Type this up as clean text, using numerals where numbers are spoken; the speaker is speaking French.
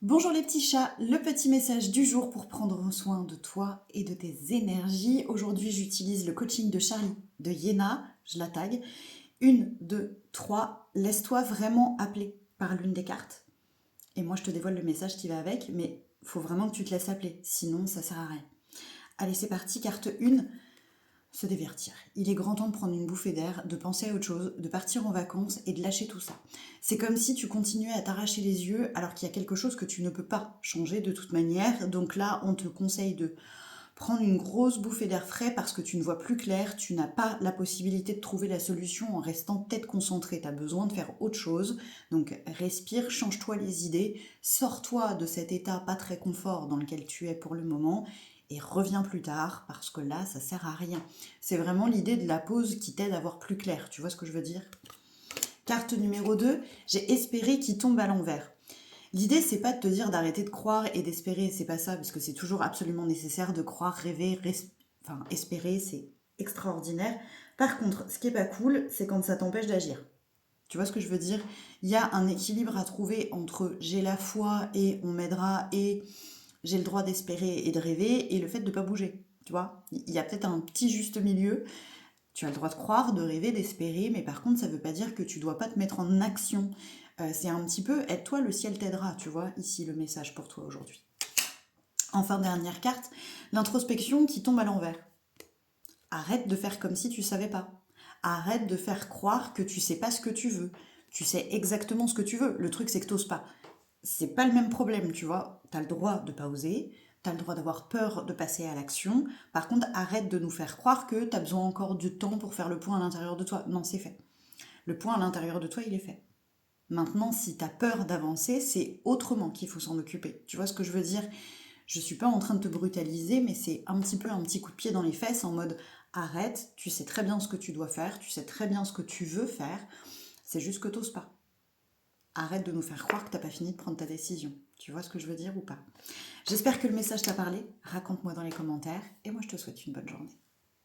Bonjour les petits chats, le petit message du jour pour prendre soin de toi et de tes énergies. Aujourd'hui, j'utilise le coaching de Charlie, de Yéna, je la tag. Une, deux, trois, laisse-toi vraiment appeler par l'une des cartes. Et moi, je te dévoile le message qui va avec, mais faut vraiment que tu te laisses appeler, sinon ça sert à rien. Allez, c'est parti, carte 1, se divertir. Il est grand temps de prendre une bouffée d'air, de penser à autre chose, de partir en vacances et de lâcher tout ça. C'est comme si tu continuais à t'arracher les yeux alors qu'il y a quelque chose que tu ne peux pas changer de toute manière. Donc là, on te conseille de prendre une grosse bouffée d'air frais parce que tu ne vois plus clair, tu n'as pas la possibilité de trouver la solution en restant tête concentrée, tu as besoin de faire autre chose. Donc respire, change-toi les idées, sors-toi de cet état pas très confort dans lequel tu es pour le moment et reviens plus tard parce que là, ça sert à rien. C'est vraiment l'idée de la pause qui t'aide à voir plus clair, tu vois ce que je veux dire? Carte numéro 2, j'ai espéré qu'il tombe à l'envers. L'idée, c'est pas de te dire d'arrêter de croire et d'espérer, c'est pas ça, parce que c'est toujours absolument nécessaire de croire, rêver, enfin, espérer, c'est extraordinaire. Par contre, ce qui est pas cool, c'est quand ça t'empêche d'agir. Tu vois ce que je veux dire? Il y a un équilibre à trouver entre j'ai la foi et on m'aidera et j'ai le droit d'espérer et de rêver et le fait de pas bouger. Tu vois? Il y a peut-être un petit juste milieu. Tu as le droit de croire, de rêver, d'espérer, mais par contre, ça ne veut pas dire que tu dois pas te mettre en action. C'est un petit peu, aide-toi, le ciel t'aidera, tu vois, ici le message pour toi aujourd'hui. Enfin, dernière carte, l'introspection qui tombe à l'envers. Arrête de faire comme si tu savais pas. Arrête de faire croire que tu sais pas ce que tu veux. Tu sais exactement ce que tu veux. Le truc, c'est que t'oses pas. C'est pas le même problème, tu vois. T'as le droit de pas oser, t'as le droit d'avoir peur de passer à l'action. Par contre, arrête de nous faire croire que t'as besoin encore du temps pour faire le point à l'intérieur de toi. Non, c'est fait. Le point à l'intérieur de toi, il est fait. Maintenant, si t'as peur d'avancer, c'est autrement qu'il faut s'en occuper. Tu vois ce que je veux dire? Je suis pas en train de te brutaliser, mais c'est un petit peu un petit coup de pied dans les fesses en mode arrête, tu sais très bien ce que tu dois faire, tu sais très bien ce que tu veux faire, c'est juste que t'oses pas. Arrête de nous faire croire que t'as pas fini de prendre ta décision. Tu vois ce que je veux dire ou pas? J'espère que le message t'a parlé. Raconte-moi dans les commentaires et moi je te souhaite une bonne journée.